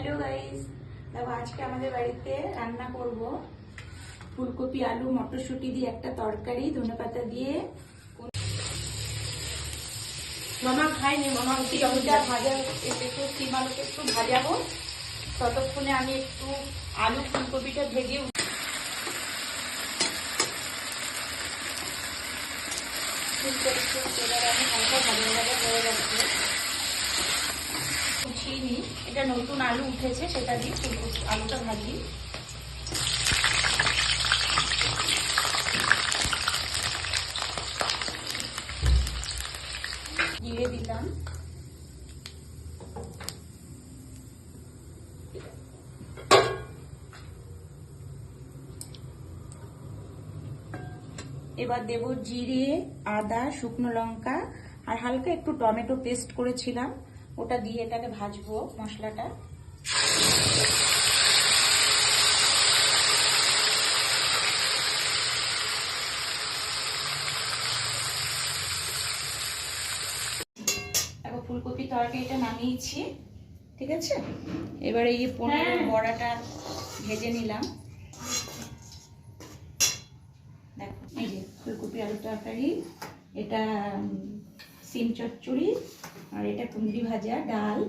Hello guys, দেখো আজকে আমাদের বাড়িতে রান্না করব ফুলকপি আলু মটরশুঁটি দিয়ে একটা তরকারি, ধনেপাতা দিয়ে। মামা খায়নি, মামা সিমটা ভাজা, একটু সিম আলুকে একটু ভাজাবো। ততক্ষণে আমি একটু আলু ফুলকপিটা ভেজে আমি হালকা ভাজা ভাজা হয়ে যাচ্ছে। উঠিয়ে নিই, এটা নতুন আলু উঠেছে, সেটা দিয়ে ফুলকপি আলুটা ভাজি। জিরে দিলাম, এবার দেব জিরে, আদা, শুকনো লঙ্কা আর হালকা একটু টমেটো পেস্ট করেছিলাম, ওটা দিয়ে এটাকে ভাজবো মশলাটা। এখন ফুলকপি তরকারিটা নামিয়েছি, ঠিক আছে। এবার এই পনেরো বড়াটা ভেজে নিলাম। দেখো এই যে ফুলকপি আলু তরকারি, এটা সিম চচ্চড়ি, আর এটা কুঁদরি ভাজা, ডাল।